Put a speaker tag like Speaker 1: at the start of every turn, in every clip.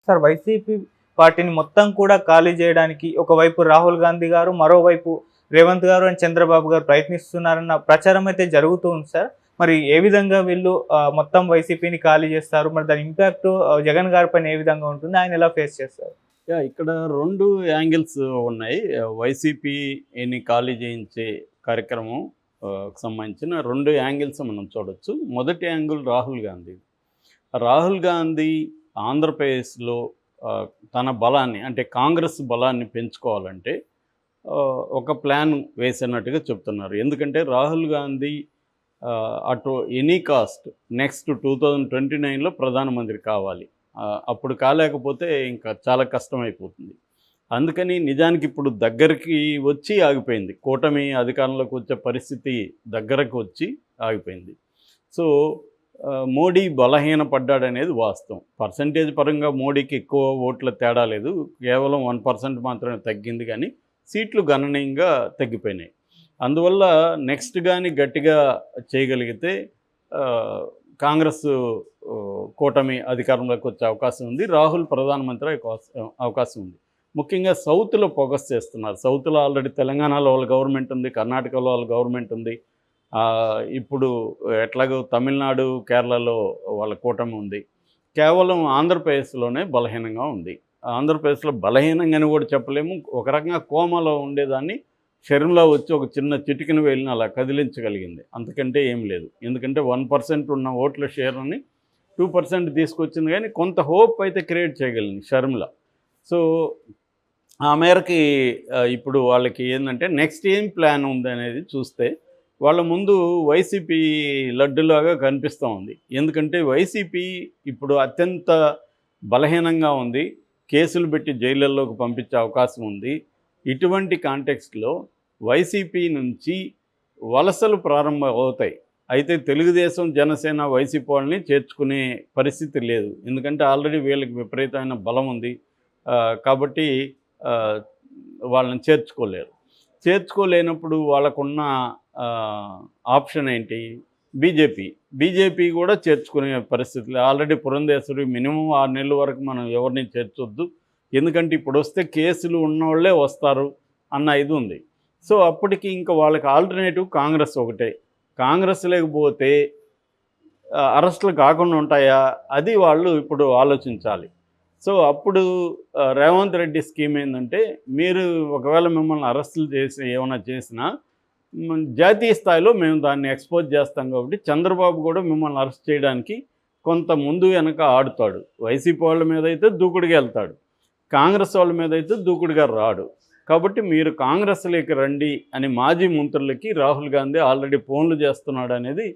Speaker 1: Sir YCP పార్టీని మొత్తం కూడా ఖాళీ చేయడానికి ఒకవైపు రాహుల్ గాంధీ గారు, మరోవైపు రేవంత్ గారు అండ్ చంద్రబాబు గారు ప్రయత్నిస్తున్నారన్న ప్రచారం అయితే జరుగుతూ ఉంది సార్. మరి ఏ విధంగా వీళ్ళు మొత్తం వైసీపీని ఖాళీ చేస్తారు? మరి దాని ఇంపాక్ట్ జగన్ గారి పైన ఏ విధంగా ఉంటుంది? ఆయన ఎలా ఫేస్ చేస్తారు?
Speaker 2: ఇక్కడ 2 యాంగిల్స్ ఉన్నాయి. వైసీపీని ఖాళీ చేయించే కార్యక్రమం సంబంధించిన 2 యాంగిల్స్ మనం చూడొచ్చు. మొదటి యాంగిల్ రాహుల్ గాంధీ. రాహుల్ గాంధీ ఆంధ్రప్రదేశ్‌లో తన బలాన్ని అంటే కాంగ్రెస్ బలాన్ని పెంచుకోవాలంటే ఒక ప్లాన్ వేసినట్టుగా చెప్తున్నారు. ఎందుకంటే రాహుల్ గాంధీ అటు ఎనీ కాస్ట్ నెక్స్ట్ 2029లో ప్రధానమంత్రి కావాలి. అప్పుడు కాలేకపోతే ఇంకా చాలా కష్టమైపోతుంది. అందుకని నిజానికి ఇప్పుడు దగ్గరికి వచ్చి ఆగిపోయింది. కూటమి అధికారంలోకి వచ్చే పరిస్థితి దగ్గరకు వచ్చి ఆగిపోయింది. సో మోడీ బలహీనపడ్డాడనేది వాస్తవం. పర్సంటేజ్ పరంగా మోడీకి ఎక్కువ ఓట్ల తేడా లేదు. కేవలం 1% మాత్రమే తగ్గింది, కానీ సీట్లు గణనీయంగా తగ్గిపోయినాయి. అందువల్ల నెక్స్ట్ కానీ గట్టిగా చేయగలిగితే కాంగ్రెస్ కూటమి అధికారంలోకి వచ్చే అవకాశం ఉంది. రాహుల్ ప్రధానమంత్రి అవకాశం ఉంది. ముఖ్యంగా సౌత్లో ఫోకస్ చేస్తున్నారు. సౌత్లో ఆల్రెడీ తెలంగాణలో వాళ్ళ గవర్నమెంట్ ఉంది, కర్ణాటకలో వాళ్ళ గవర్నమెంట్ ఉంది. ఇప్పుడు ఎట్లాగో తమిళనాడు, కేరళలో వాళ్ళ కూటమి ఉంది. కేవలం ఆంధ్రప్రదేశ్లోనే బలహీనంగా ఉంది. ఆంధ్రప్రదేశ్లో బలహీనంగాని కూడా చెప్పలేము. ఒక రకంగా కోమాలో ఉండేదాన్ని షర్మిల వచ్చి ఒక చిన్న చిటికెన వేలిని అలా కదిలించగలిగింది. అంతకంటే ఏం లేదు. ఎందుకంటే 1% ఉన్న ఓట్ల షేర్ని 2% తీసుకొచ్చింది, కానీ కొంత హోప్ అయితే క్రియేట్ చేయగలిగింది షర్మిల. సో ఆ మేరకి ఇప్పుడు వాళ్ళకి ఏంటంటే నెక్స్ట్ ఏం ప్లాన్ ఉందనేది చూస్తే వాళ్ళ ముందు వైసీపీ లడ్డులాగా కనిపిస్తూ ఉంది. ఎందుకంటే వైసీపీ ఇప్పుడు అత్యంత బలహీనంగా ఉంది. కేసులు పెట్టి జైళ్ళల్లోకి పంపించే అవకాశం ఉంది. ఇటువంటి కాంటెక్స్ట్లో వైసీపీ నుంచి వలసలు ప్రారంభం అవుతాయి. అయితే తెలుగుదేశం, జనసేన వైసీపీ వాళ్ళని చేర్చుకునే పరిస్థితి లేదు. ఎందుకంటే ఆల్రెడీ వీళ్ళకి విపరీతమైన బలం ఉంది. కాబట్టి వాళ్ళని చేర్చుకోలేరు. చేర్చుకోలేనప్పుడు వాళ్ళకున్న ఆప్షన్ ఏంటి? బీజేపీ కూడా చేర్చుకునే పరిస్థితులు. ఆల్రెడీ పురంధేశ్వరి మినిమం 6 నెలల వరకు మనం ఎవరిని చేర్చొద్దు, ఎందుకంటే ఇప్పుడు వస్తే కేసులు ఉన్నవాళ్ళే వస్తారు అన్న ఇది ఉంది. సో అప్పటికి ఇంకా వాళ్ళకి ఆల్టర్నేటివ్ కాంగ్రెస్ ఒకటే. కాంగ్రెస్ లేకపోతే అరెస్టులు కాకుండా ఉంటాయా? అది వాళ్ళు ఇప్పుడు ఆలోచించాలి. సో అప్పుడు రేవంత్ రెడ్డి స్కీమ్ ఏంటంటే, మీరు ఒకవేళ మిమ్మల్ని అరెస్టులు చేసి ఏమైనా చేసినా జాతీయ స్థాయిలో మేము దాన్ని ఎక్స్పోజ్ చేస్తాం, కాబట్టి చంద్రబాబు కూడా మిమ్మల్ని అరెస్ట్ చేయడానికి కొంత ముందు వెనక ఆడుతాడు. వైసీపీ వాళ్ళ మీద అయితే దూకుడుగా వెళ్తాడు, కాంగ్రెస్ వాళ్ళ మీద అయితే దూకుడుగా రాడు. కాబట్టి మీరు కాంగ్రెస్లోకి రండి అని మాజీ మంత్రులకి రాహుల్ గాంధీ ఆల్రెడీ ఫోన్లు చేస్తున్నాడు అనేది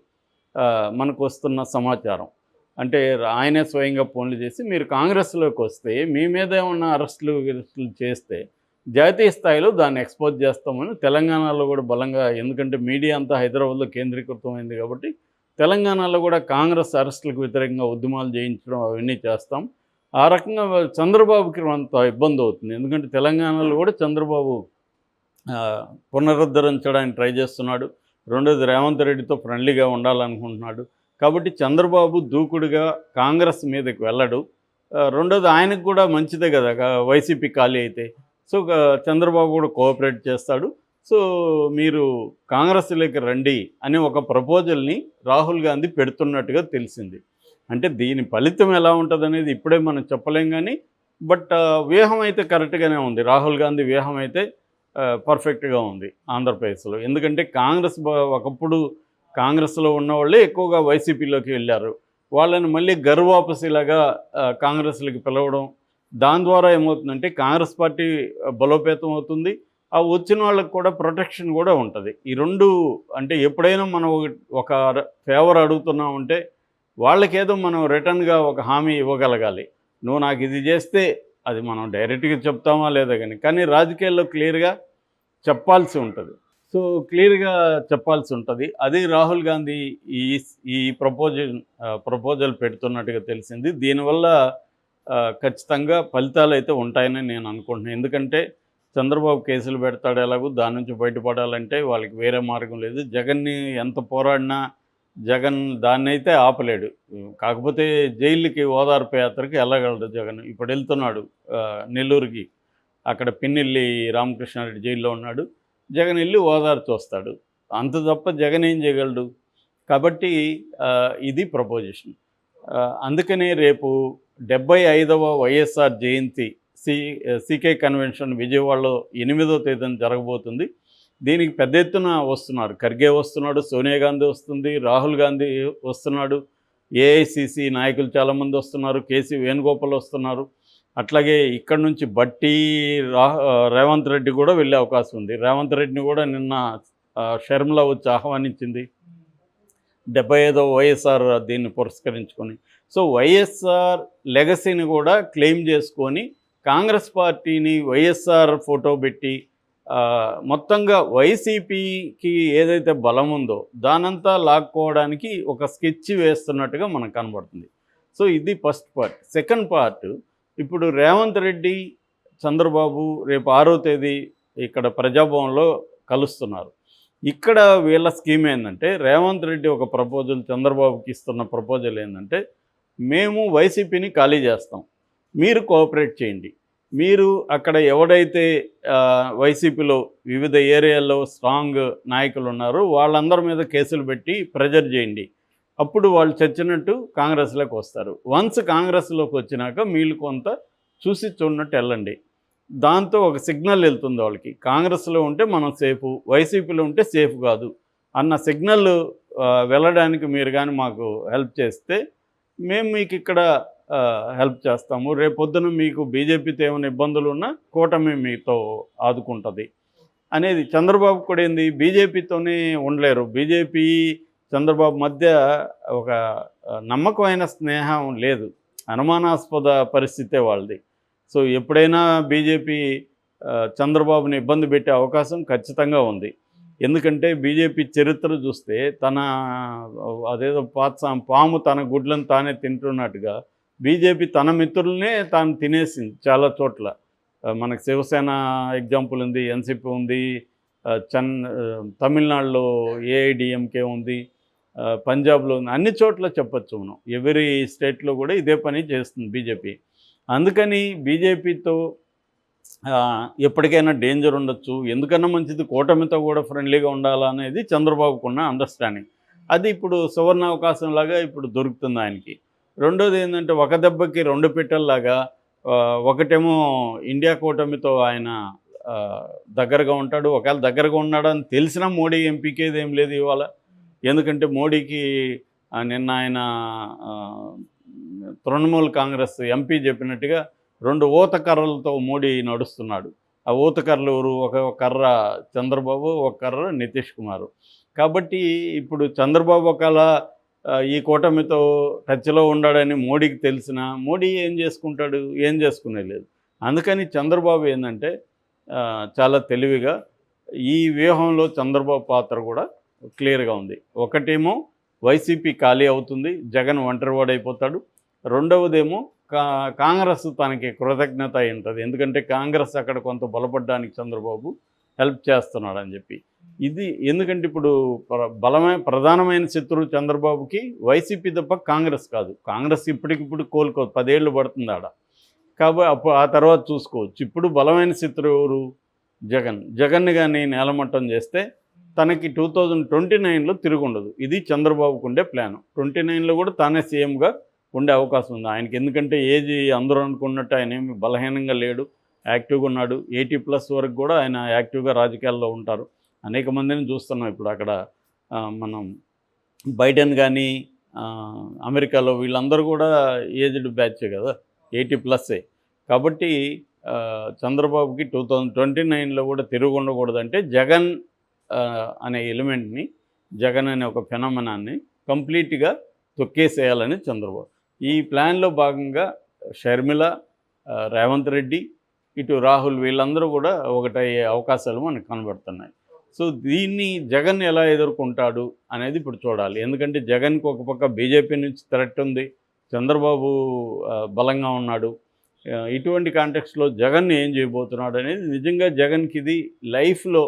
Speaker 2: మనకు వస్తున్న సమాచారం. అంటే ఆయనే స్వయంగా ఫోన్లు చేసి మీరు కాంగ్రెస్లోకి వస్తే మీ మీద ఏమన్నా అరెస్టులు చేస్తే జాతీయ స్థాయిలో దాన్ని ఎక్స్పోజ్ చేస్తామని తెలంగాణలో కూడా బలంగా, ఎందుకంటే మీడియా అంతా హైదరాబాద్లో కేంద్రీకృతమైంది కాబట్టి తెలంగాణలో కూడా కాంగ్రెస్ అరెస్టులకు వ్యతిరేకంగా ఉద్యమాలు చేయించడం అవన్నీ చేస్తాం. ఆ రకంగా చంద్రబాబుకి అంత ఇబ్బంది అవుతుంది. ఎందుకంటే తెలంగాణలో కూడా చంద్రబాబు పునరుద్ధరించడానికి ట్రై చేస్తున్నాడు. రెండోది రేవంత్ రెడ్డితో ఫ్రెండ్లీగా ఉండాలనుకుంటున్నాడు. కాబట్టి చంద్రబాబు దూకుడుగా కాంగ్రెస్ మీదకి వెళ్ళడు. రెండోది ఆయనకు కూడా మంచిదే కదా వైసీపీ ఖాళీ అయితే. సో చంద్రబాబు కూడా కోఆపరేట్ చేస్తాడు. సో మీరు కాంగ్రెస్లోకి రండి అనే ఒక ప్రపోజల్ని రాహుల్ గాంధీ పెడుతున్నట్టుగా తెలిసింది. అంటే దీని ఫలితం ఎలా ఉంటుంది అనేది ఇప్పుడే మనం చెప్పలేం, కానీ బట్ వ్యూహం అయితే కరెక్ట్గానే ఉంది. రాహుల్ గాంధీ వ్యూహం అయితే పర్ఫెక్ట్గా ఉంది ఆంధ్రప్రదేశ్లో. ఎందుకంటే కాంగ్రెస్ ఒకప్పుడు కాంగ్రెస్లో ఉన్నవాళ్ళే ఎక్కువగా వైసీపీలోకి వెళ్ళారు. వాళ్ళని మళ్ళీ గర్వాపసిలాగా కాంగ్రెస్లోకి పిలవడం, దాని ద్వారా ఏమవుతుందంటే కాంగ్రెస్ పార్టీ బలోపేతం అవుతుంది. ఆ వచ్చిన వాళ్ళకి కూడా ప్రొటెక్షన్ కూడా ఉంటుంది. ఈ రెండు అంటే ఎప్పుడైనా మనం ఒక ఫేవర్ అడుగుతున్నామంటే వాళ్ళకేదో మనం రిటర్న్గా ఒక హామీ ఇవ్వగలగాలి. నువ్వు నాకు ఇది చేస్తే అది మనం డైరెక్ట్గా చెప్తామా లేదా కానీ రాజకీయాల్లో క్లియర్గా చెప్పాల్సి ఉంటుంది. సో క్లియర్గా చెప్పాల్సి ఉంటుంది. అది రాహుల్ గాంధీ ఈ ప్రపోజల్ పెడుతున్నట్టుగా తెలిసింది. దీనివల్ల ఖచ్చితంగా ఫలితాలు అయితే ఉంటాయని నేను అనుకుంటున్నాను. ఎందుకంటే చంద్రబాబు కేసులు పెడతాడు ఎలాగో, దాని నుంచి బయటపడాలంటే వాళ్ళకి వేరే మార్గం లేదు. జగన్ని ఎంత పోరాడినా జగన్ దాన్నైతే ఆపలేడు. కాకపోతే జైలుకి ఓదార్పు యాత్రకి వెళ్ళగలడు జగన్. ఇప్పుడు వెళ్తున్నాడు నెల్లూరుకి. అక్కడ పిన్నెల్లి రామకృష్ణారెడ్డి జైల్లో ఉన్నాడు. జగన్ వెళ్ళి ఓదార్చి వస్తాడు. అంత తప్ప జగన్ ఏం చేయగలడు? కాబట్టి ఇది ప్రపోజిషన్. అందుకనే రేపు 75వ వైఎస్ఆర్ జయంతి సీకే కన్వెన్షన్ విజయవాడలో 8వ తేదీన జరగబోతుంది. దీనికి పెద్ద ఎత్తున వస్తున్నారు. ఖర్గే వస్తున్నాడు, సోనియా గాంధీ వస్తుంది, రాహుల్ గాంధీ వస్తున్నాడు, ఏఐసిసి నాయకులు చాలామంది వస్తున్నారు, కేసీ వేణుగోపాల్ వస్తున్నారు. అట్లాగే ఇక్కడ నుంచి బట్టి రేవంత్ రెడ్డి కూడా వెళ్ళే అవకాశం ఉంది. రేవంత్ రెడ్డిని కూడా నిన్న షర్మిల వచ్చి ఆహ్వానించింది 75వ వైఎస్ఆర్ దీన్ని పురస్కరించుకొని. సో వైఎస్ఆర్ లెగసీని కూడా క్లెయిమ్ చేసుకొని కాంగ్రెస్ పార్టీని వైఎస్ఆర్ ఫోటో పెట్టి మొత్తంగా వైసీపీకి ఏదైతే బలం ఉందో దానంతా లాక్కోవడానికి ఒక స్కెచ్ వేస్తున్నట్టుగా మనకు కనబడుతుంది. సో ఇది ఫస్ట్ పార్ట్. సెకండ్ పార్ట్, ఇప్పుడు రేవంత్ రెడ్డి చంద్రబాబు రేపు 6వ తేదీ ఇక్కడ ప్రజాభవన్లో కలుస్తున్నారు. ఇక్కడ వీళ్ళ స్కీమ్ ఏంటంటే, రేవంత్ రెడ్డి ఒక ప్రపోజల్ చంద్రబాబుకి ఇస్తున్న ప్రపోజల్ ఏంటంటే, మేము వైసీపీని ఖాళీ చేస్తాం, మీరు కోఆపరేట్ చేయండి, మీరు అక్కడ ఎవడైతే వైసీపీలో వివిధ ఏరియాల్లో స్ట్రాంగ్ నాయకులు ఉన్నారో వాళ్ళందరి మీద కేసులు పెట్టి ప్రెజర్ చేయండి, అప్పుడు వాళ్ళు చచ్చినట్టు కాంగ్రెస్లోకి వస్తారు. వన్స్ కాంగ్రెస్లోకి వచ్చినాక మీరు కొంత చూసి చూడనట్టు వెళ్ళండి. దాంతో ఒక సిగ్నల్ వెళ్తుంది వాళ్ళకి, కాంగ్రెస్లో ఉంటే మనం సేఫ్, వైసీపీలో ఉంటే సేఫ్ కాదు అన్న సిగ్నల్ వెళ్ళడానికి మీరు కానీ మాకు హెల్ప్ చేస్తే మేము మీకు ఇక్కడ హెల్ప్ చేస్తాము. రేపొద్దున మీకు బీజేపీతో ఏమైనా ఇబ్బందులు ఉన్నా కూటమి మీతో ఆదుకుంటుంది అనేది. చంద్రబాబు కూడా ఏంది, బీజేపీతోనే ఉండలేరు. బీజేపీ చంద్రబాబు మధ్య ఒక నమ్మకమైన స్నేహం లేదు, అనుమానాస్పద పరిస్థితే వాళ్ళది. సో ఎప్పుడైనా బీజేపీ చంద్రబాబుని ఇబ్బంది పెట్టే అవకాశం ఖచ్చితంగా ఉంది. ఎందుకంటే బీజేపీ చరిత్ర చూస్తే అదేదో పాము తన గుడ్లను తానే తింటున్నట్టుగా బీజేపీ తన మిత్రులనే తాను తినేసింది చాలా చోట్ల. మనకు శివసేన ఎగ్జాంపుల్ ఉంది, ఎన్సీపీ ఉంది, తమిళనాడులో ఏఐడిఎంకే ఉంది, పంజాబ్లో ఉంది, అన్ని చోట్ల చెప్పచ్చు మనం. ఎవరీ స్టేట్లో కూడా ఇదే పని చేస్తుంది బీజేపీ. అందుకని బీజేపీతో ఎప్పటికైనా డేంజర్ ఉండొచ్చు, ఎందుకన్నా మంచిది కూటమితో కూడా ఫ్రెండ్లీగా ఉండాలనేది చంద్రబాబుకున్న అండర్స్టాండింగ్. అది ఇప్పుడు సువర్ణ అవకాశంలాగా ఇప్పుడు దొరుకుతుంది ఆయనకి. రెండోది ఏంటంటే, ఒక దెబ్బకి రెండు పిట్టల్లాగా, ఒకటేమో ఇండియా కూటమితో ఆయన దగ్గరగా ఉంటాడు. ఒకవేళ దగ్గరగా ఉన్నాడని తెలిసినా మోడీ ఎంపీకేది ఏం లేదు ఇవాళ. ఎందుకంటే మోడీకి నిన్న ఆయన తృణమూల్ కాంగ్రెస్ ఎంపీ చెప్పినట్టుగా 2 ఊత కర్రలతో మోడీ నడుస్తున్నాడు. ఆ ఊత కర్రలు ఎవరు? ఒక కర్ర చంద్రబాబు, ఒక కర్ర నితీష్ కుమార్. కాబట్టి ఇప్పుడు చంద్రబాబు ఒకవేళ ఈ కూటమితో టచ్లో ఉన్నాడని మోడీకి తెలిసిన మోడీ ఏం చేసుకుంటాడు? ఏం చేసుకునే లేదు. అందుకని చంద్రబాబు ఏంటంటే చాలా తెలివిగా ఈ వ్యూహంలో చంద్రబాబు పాత్ర కూడా క్లియర్గా ఉంది. ఒకటేమో వైసీపీ ఖాళీ అవుతుంది, జగన్ ఒంటరివాడైపోతాడు. రెండవదేమో కాంగ్రెస్ తనకి కృతజ్ఞత ఉంటుంది, ఎందుకంటే కాంగ్రెస్ అక్కడ కొంత బలపడడానికి చంద్రబాబు హెల్ప్ చేస్తున్నాడని చెప్పి. ఇది ఎందుకంటే ఇప్పుడు ప్రధానమైన శత్రువు చంద్రబాబుకి వైసీపీ తప్ప కాంగ్రెస్ కాదు. కాంగ్రెస్ ఇప్పటికిప్పుడు కోలుకోదు, 10 ఏళ్ళు పడుతుంది ఆడ. కాబట్టి అప్పుడు ఆ తర్వాత చూసుకోవచ్చు. ఇప్పుడు బలమైన శత్రువు ఎవరు? జగన్ని కానీ నేలమట్టం చేస్తే తనకి 2029లో తిరుగుండదు. ఇది చంద్రబాబుకు ఉండే ప్లాను. 29లో కూడా తానే సీఎంగా ఉండే అవకాశం ఉంది ఆయనకి. ఎందుకంటే ఏజ్ అందరూ అనుకున్నట్టు ఆయన ఏమి బలహీనంగా లేడు, యాక్టివ్గా ఉన్నాడు. 80+ వరకు కూడా ఆయన యాక్టివ్గా రాజకీయాల్లో ఉంటారు. అనేక మందిని చూస్తున్నాం ఇప్పుడు అక్కడ. మనం బైడెన్ కానీ అమెరికాలో వీళ్ళందరూ కూడా ఏజ్డ్ బ్యాచే కదా, 80+. కాబట్టి చంద్రబాబుకి 2029లో కూడా తిరుగు ఉండకూడదంటే జగన్ అనే ఎలిమెంట్ని, జగన్ అనే ఒక ఫెనోమెనాన్ని కంప్లీట్గా తొక్కేసేయాలని చంద్రబాబు. ఈ ప్లాన్లో భాగంగా షర్మిల, రేవంత్ రెడ్డి, ఇటు రాహుల్ వీళ్ళందరూ కూడా ఒకటయ్యే అవకాశాలు మనకు కనబడుతున్నాయి. సో దీన్ని జగన్ ఎలా ఎదుర్కొంటాడు అనేది ఇప్పుడు చూడాలి. ఎందుకంటే జగన్కి ఒక పక్క బీజేపీ నుంచి థ్రెట్ ఉంది, చంద్రబాబు బలంగా ఉన్నాడు. ఇటువంటి కాంటెక్స్లో జగన్ ఏం చేయబోతున్నాడు అనేది నిజంగా జగన్కి ఇది లైఫ్లో